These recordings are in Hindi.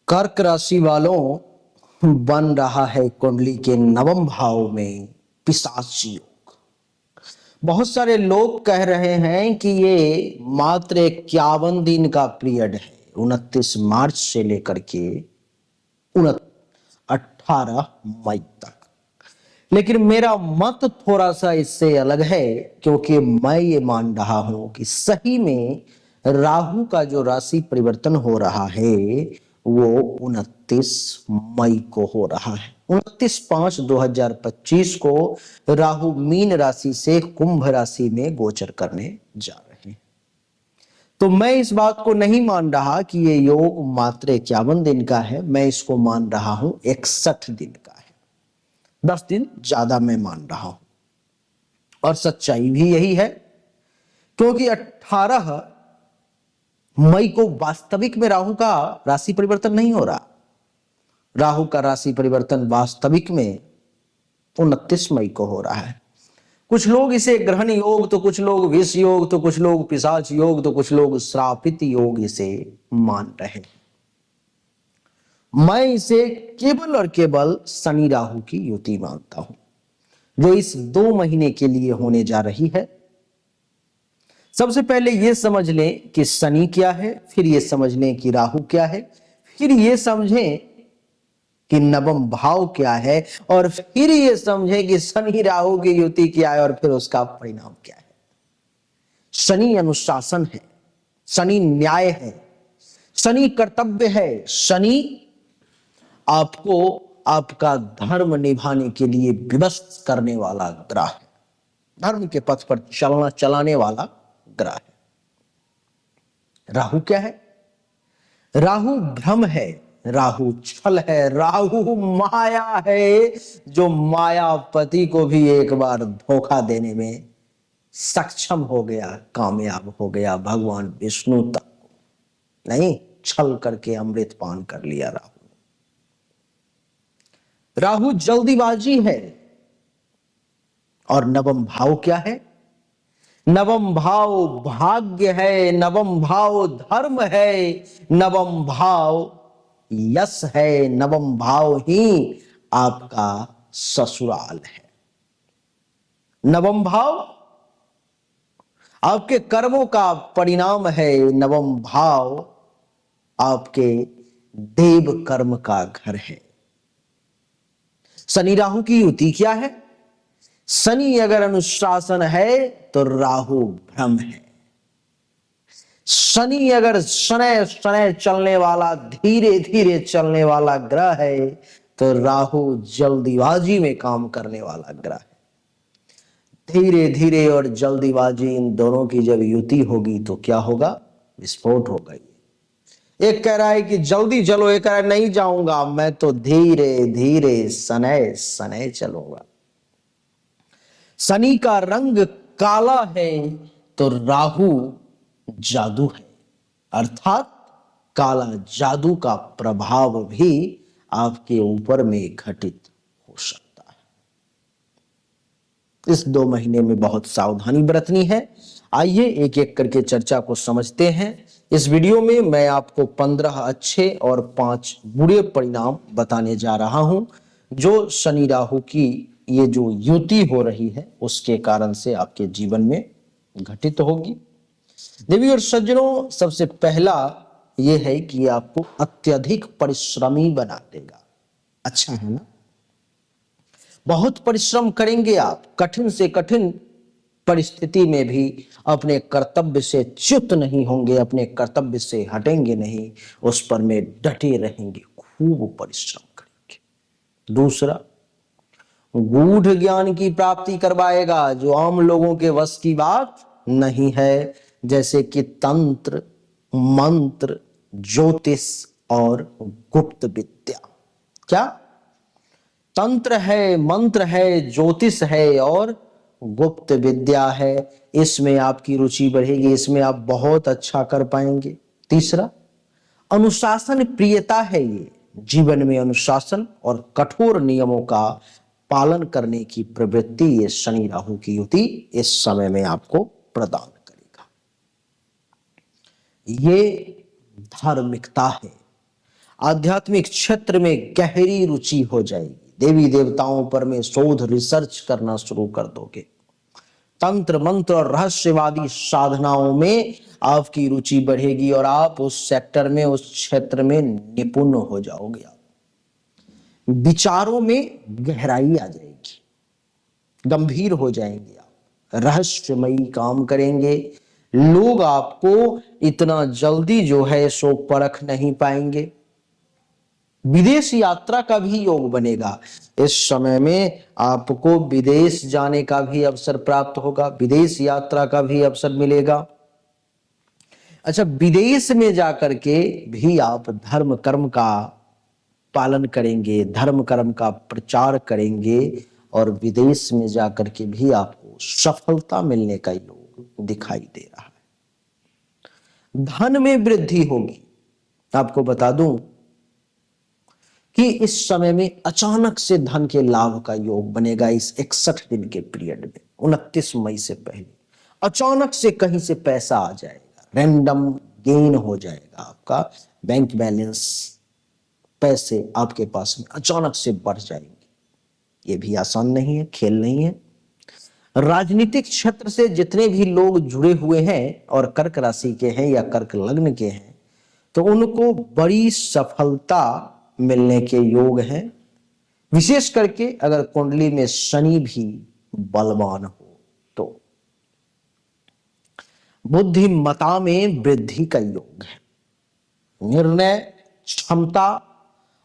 कर्क राशि वालों, बन रहा है कुंडली के नवम भाव में पिशाच योग। बहुत सारे लोग कह रहे हैं कि ये मात्र 51 दिन का पीरियड है, 29 मार्च से लेकर के 18 मई तक। लेकिन मेरा मत थोड़ा सा इससे अलग है, क्योंकि मैं ये मान रहा हूं कि सही में राहु का जो राशि परिवर्तन हो रहा है वो 29 मई को हो रहा है। 29/5/2025 को राहु मीन राशि से कुंभ राशि में गोचर करने जा रहे हैं। तो मैं इस बात को नहीं मान रहा कि ये योग मात्र 51 दिन का है, मैं इसको मान रहा हूं 61 दिन का है। 10 दिन ज्यादा मैं मान रहा हूं, और सच्चाई भी यही है, क्योंकि 18 मई को वास्तविक में राहु का राशि परिवर्तन नहीं हो रहा। राहु का राशि परिवर्तन वास्तविक में 29 मई को हो रहा है। कुछ लोग इसे ग्रहण योग, तो कुछ लोग विष योग, तो कुछ लोग पिशाच योग, तो कुछ लोग श्रापित योग इसे मान रहे हैं। मैं इसे केवल और केवल शनि राहु की युति मानता हूं, जो इस 2 महीने के लिए होने जा रही है। सबसे पहले यह समझ लें कि शनि क्या है, फिर यह समझ लें कि राहु क्या है, फिर यह समझें कि नवम भाव क्या है, और फिर यह समझें कि शनि राहु की युति क्या है, और फिर उसका परिणाम क्या है। शनि अनुशासन है, शनि न्याय है, शनि कर्तव्य है, शनि आपको आपका धर्म निभाने के लिए विवश करने वाला ग्रह है, धर्म के पथ पर चलाने वाला ग्रह है। राहु क्या है? राहु भ्रम है, राहु छल है, राहु माया है, जो मायापति को भी एक बार धोखा देने में सक्षम हो गया, कामयाब हो गया। भगवान विष्णु तक नहीं, छल करके अमृत पान कर लिया राहु। राहु जल्दीबाजी है। और नवम भाव क्या है? नवम भाव भाग्य है, नवम भाव धर्म है, नवम भाव यश है, नवम भाव ही आपका ससुराल है। नवम भाव आपके कर्मों का परिणाम है, नवम भाव आपके देव कर्म का घर है। शनि राहु की युति क्या है? शनि अगर अनुशासन है तो राहु भ्रम है। शनि अगर शनय शनय चलने वाला, धीरे धीरे चलने वाला ग्रह है, तो राहु जल्दीबाजी में काम करने वाला ग्रह है। धीरे धीरे और जल्दीबाजी, इन दोनों की जब युति होगी तो क्या होगा? विस्फोट होगा। एक कह रहा है कि जल्दी चलो, एक कह रहा है नहीं जाऊंगा, मैं तो धीरे धीरे शनय शनय चलूंगा। शनि का रंग काला है तो राहु जादू है, अर्थात काला जादू का प्रभाव भी आपके ऊपर में घटित हो सकता है। इस 2 महीने में बहुत सावधानी बरतनी है। आइए एक एक करके चर्चा को समझते हैं। इस वीडियो में मैं आपको 15 अच्छे और 5 बुरे परिणाम बताने जा रहा हूं, जो शनि राहु की ये जो युति हो रही है उसके कारण से आपके जीवन में घटित होगी। देवी और सज्जनों, सबसे पहला यह है कि आपको अत्यधिक परिश्रमी बना देगा। अच्छा है ना? बहुत परिश्रम करेंगे आप, कठिन से कठिन परिस्थिति में भी अपने कर्तव्य से च्युत नहीं होंगे, अपने कर्तव्य से हटेंगे नहीं, उस पर में डटे रहेंगे, खूब परिश्रम करेंगे। दूसरा, गूढ़ ज्ञान की प्राप्ति करवाएगा, जो आम लोगों के वश की बात नहीं है, जैसे कि तंत्र, मंत्र, ज्योतिष और गुप्त विद्या। क्या? तंत्र है, मंत्र है, ज्योतिष है और गुप्त विद्या है। इसमें आपकी रुचि बढ़ेगी, इसमें आप बहुत अच्छा कर पाएंगे। तीसरा, अनुशासन प्रियता है। ये जीवन में अनुशासन और कठोर नियमों का पालन करने की प्रवृत्ति ये शनि राहु की युति इस समय में आपको प्रदान करेगा। ये धार्मिकता है। आध्यात्मिक क्षेत्र में गहरी रुचि हो जाएगी। देवी देवताओं पर में शोध रिसर्च करना शुरू कर दोगे। तंत्र मंत्र और रहस्यवादी साधनाओं में आपकी रुचि बढ़ेगी और आप उस सेक्टर में, उस क्षेत्र में निपुण हो जाओगे। आप विचारों में गहराई आ जाएगी, गंभीर हो जाएंगे, आप रहस्यमयी काम करेंगे। लोग आपको इतना जल्दी जो है सो परख नहीं पाएंगे। विदेश यात्रा का भी योग बनेगा। इस समय में आपको विदेश जाने का भी अवसर प्राप्त होगा, विदेश यात्रा का भी अवसर मिलेगा। अच्छा, विदेश में जाकर के भी आप धर्म कर्म का पालन करेंगे, धर्म कर्म का प्रचार करेंगे और विदेश में जाकर के भी आपको सफलता मिलने का योग दिखाई दे रहा है। धन में वृद्धि होगी। आपको बता दूं कि इस समय में अचानक से धन के लाभ का योग बनेगा। इस 61 दिन के पीरियड में 29 मई से पहले अचानक से कहीं से पैसा आ जाएगा, रैंडम गेन हो जाएगा। आपका बैंक बैलेंस, पैसे आपके पास में अचानक से बढ़ जाएंगे। ये भी आसान नहीं है, खेल नहीं है। राजनीतिक क्षेत्र से जितने भी लोग जुड़े हुए हैं और कर्क राशि के हैं या कर्क लग्न के हैं, तो उनको बड़ी सफलता मिलने के योग हैं। विशेष करके अगर कुंडली में शनि भी बलवान हो तो बुद्धिमत्ता में वृद्धि का योग है। निर्णय क्षमता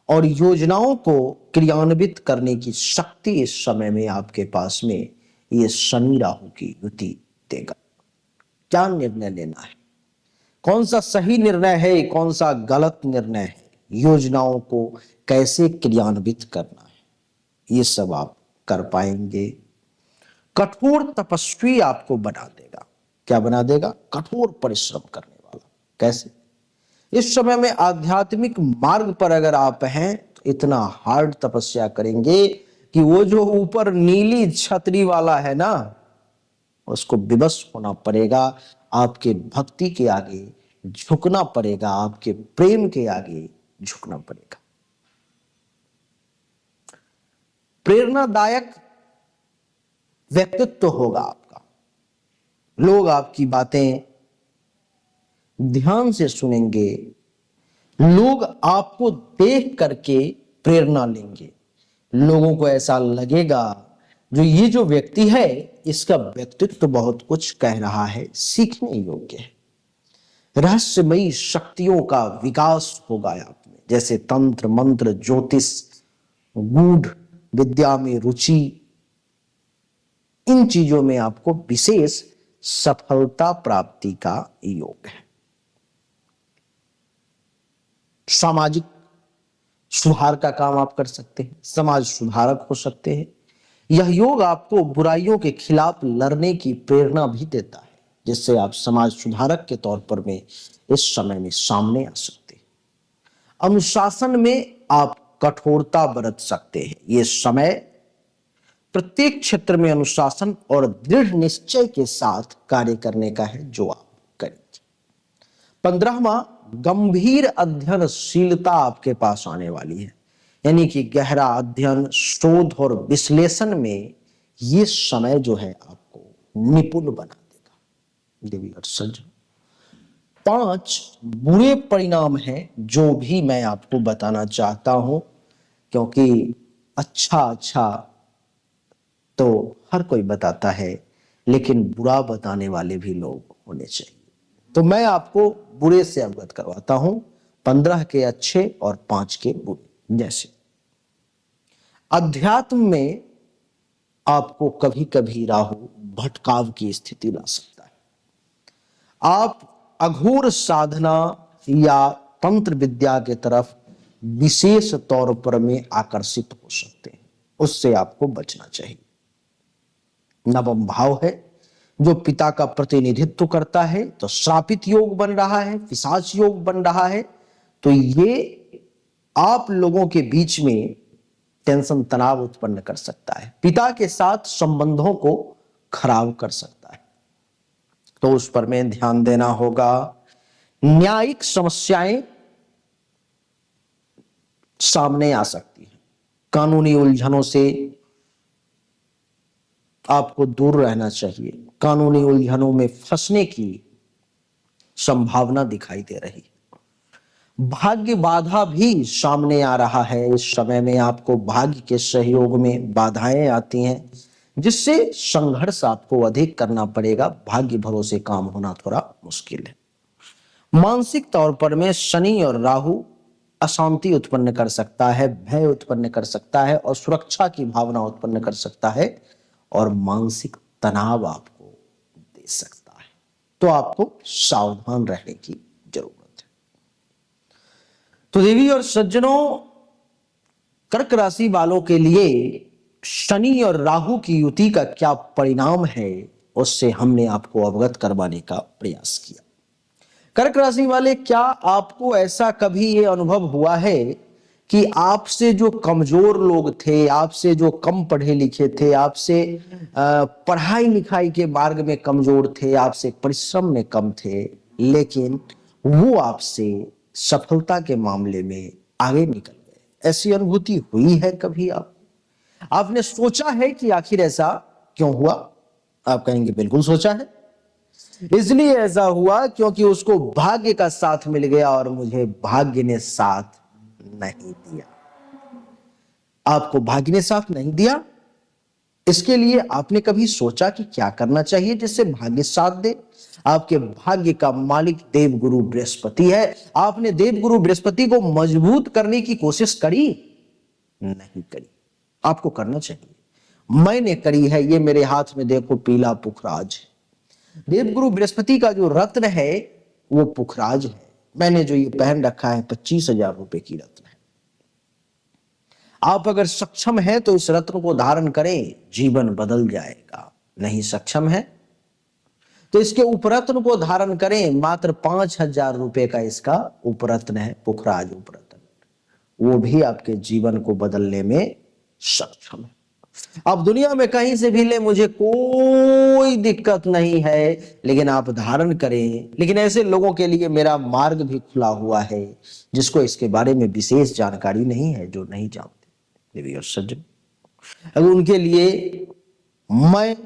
और योजनाओं को क्रियान्वित करने की शक्ति इस समय में आपके पास में ये शनि राहु की युति देगा। क्या निर्णय लेना है, कौन सा सही निर्णय है, कौन सा गलत निर्णय है, योजनाओं को कैसे क्रियान्वित करना है, ये सब आप कर पाएंगे। कठोर तपस्वी आपको बना देगा। क्या बना देगा? कठोर परिश्रम करने वाला। कैसे? इस समय में आध्यात्मिक मार्ग पर अगर आप हैं तो इतना हार्ड तपस्या करेंगे कि वो जो ऊपर नीली छतरी वाला है ना, उसको विवश होना पड़ेगा। आपके भक्ति के आगे झुकना पड़ेगा, आपके प्रेम के आगे झुकना पड़ेगा। प्रेरणादायक व्यक्तित्व होगा आपका। लोग आपकी बातें ध्यान से सुनेंगे, लोग आपको देख करके प्रेरणा लेंगे। लोगों को ऐसा लगेगा जो ये जो व्यक्ति है इसका व्यक्तित्व बहुत कुछ कह रहा है, सीखने योग्य है। रहस्यमयी शक्तियों का विकास होगा आप में, जैसे तंत्र मंत्र ज्योतिष गूढ़ विद्या में रुचि, इन चीजों में आपको विशेष सफलता प्राप्ति का योग है। सामाजिक सुधार का काम आप कर सकते हैं, समाज सुधारक हो सकते हैं। यह योग आपको बुराइयों के खिलाफ लड़ने की प्रेरणा भी देता है, जिससे आप समाज सुधारक के तौर पर में इस समय में सामने आ सकते हैं। अनुशासन में आप कठोरता बरत सकते हैं। यह समय प्रत्येक क्षेत्र में अनुशासन और दृढ़ निश्चय के साथ कार्य करने का है जो आप करेंगे। 15वां गंभीर अध्ययनशीलता आपके पास आने वाली है, यानी कि गहरा अध्ययन शोध और विश्लेषण में ये समय जो है आपको निपुण बना देगा। देवी और सज्जन, 5 बुरे परिणाम हैं जो भी मैं आपको बताना चाहता हूं, क्योंकि अच्छा तो हर कोई बताता है, लेकिन बुरा बताने वाले भी लोग होने चाहिए। तो मैं आपको बुरे से अवगत करवाता हूं, 15 के अच्छे और 5 के बुरे। जैसे अध्यात्म में आपको कभी कभी राहु भटकाव की स्थिति ला सकता है। आप अघोर साधना या तंत्र विद्या के तरफ विशेष तौर पर में आकर्षित हो सकते हैं, उससे आपको बचना चाहिए। नवम भाव है जो पिता का प्रतिनिधित्व करता है, तो श्रापित योग बन रहा है, पिशाच योग बन रहा है। तो ये आप लोगों के बीच में टेंशन तनाव उत्पन्न कर सकता है, पिता के साथ संबंधों को खराब कर सकता है, तो उस पर में ध्यान देना होगा। न्यायिक समस्याएं सामने आ सकती है। कानूनी उलझनों से आपको दूर रहना चाहिए। कानूनी उलझनों में फंसने की संभावना दिखाई दे रही है। भाग्य बाधा भी सामने आ रहा है। इस समय में आपको भाग्य के सहयोग में बाधाएं आती हैं, जिससे संघर्ष आपको अधिक करना पड़ेगा। भाग्य भरोसे काम होना थोड़ा मुश्किल है। मानसिक तौर पर में शनि और राहु अशांति उत्पन्न कर सकता है, भय उत्पन्न कर सकता है और सुरक्षा की भावना उत्पन्न कर सकता है और मानसिक तनाव आपको दे सकता है। तो आपको सावधान रहने की जरूरत है। तो देवी और सज्जनों, कर्क राशि वालों के लिए शनि और राहु की युति का क्या परिणाम है, उससे हमने आपको अवगत करवाने का प्रयास किया। कर्क राशि वाले, क्या आपको ऐसा कभी ये अनुभव हुआ है कि आपसे जो कमजोर लोग थे, आपसे जो कम पढ़े लिखे थे, आपसे पढ़ाई लिखाई के मार्ग में कमजोर थे, आपसे परिश्रम में कम थे, लेकिन वो आपसे सफलता के मामले में आगे निकल गए? ऐसी अनुभूति हुई है कभी आपने सोचा है कि आखिर ऐसा क्यों हुआ? आप कहेंगे बिल्कुल सोचा है। इसलिए ऐसा हुआ क्योंकि उसको भाग्य का साथ मिल गया और मुझे भाग्य ने साथ नहीं दिया। आपको भाग्य ने साथ नहीं दिया, इसके लिए आपने कभी सोचा कि क्या करना चाहिए जिससे भाग्य साथ दे? आपके भाग्य का मालिक देवगुरु बृहस्पति है। आपने देवगुरु बृहस्पति को मजबूत करने की कोशिश करी? नहीं करी। आपको करना चाहिए। मैंने करी है। ये मेरे हाथ में देखो पीला पुखराज है। देवगुरु बृहस्पति का जो रत्न है वो पुखराज है। मैंने जो ये पहन रखा है 25,000 रुपए की रत्न है। आप अगर सक्षम हैं तो इस रत्न को धारण करें, जीवन बदल जाएगा। नहीं सक्षम है तो इसके उपरत्न को धारण करें। मात्र 5,000 रुपए का इसका उपरत्न है, पुखराज उपरत्न। वो भी आपके जीवन को बदलने में सक्षम है। आप दुनिया में कहीं से भी ले, मुझे कोई दिक्कत नहीं है, लेकिन आप धारण करें। लेकिन ऐसे लोगों के लिए मेरा मार्ग भी खुला हुआ है जिसको इसके बारे में विशेष जानकारी नहीं है, जो नहीं जानते देवी और सज्जन। अगर उनके लिए मैं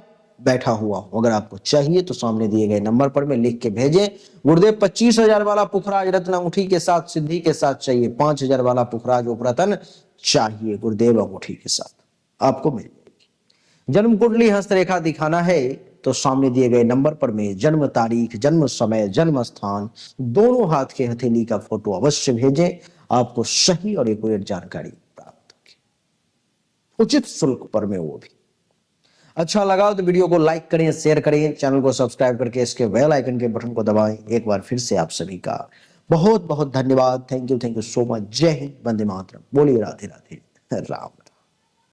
बैठा हुआ हूं। अगर आपको चाहिए तो सामने दिए गए नंबर पर में लिख के भेजें। गुरुदेव 25,000 वाला पुखराज रत्न अंगूठी के साथ, सिद्धि के साथ चाहिए। 5,000 वाला पुखराज उपरत्न चाहिए गुरुदेव अंगूठी के साथ, आपको मिल जाएगी। जन्म कुंडली हस्तरेखा दिखाना है तो सामने दिए गए नंबर पर में जन्म तारीख, जन्म समय, जन्म स्थान, दोनों हाथ के हथेली का फोटो अवश्य भेजें। आपको सही और एक्यूरेट जानकारी प्राप्त होगी, उचित शुल्क पर में, वो भी। अच्छा लगा तो वीडियो को लाइक करें, शेयर करें, चैनल को सब्सक्राइब करके इसके बेल आइकन के बटन को दबाएं। एक बार फिर से आप सभी का बहुत बहुत धन्यवाद। Thank you so much. जय हिंद, वंदे मातरम। बोलिए राधे राधे, राम।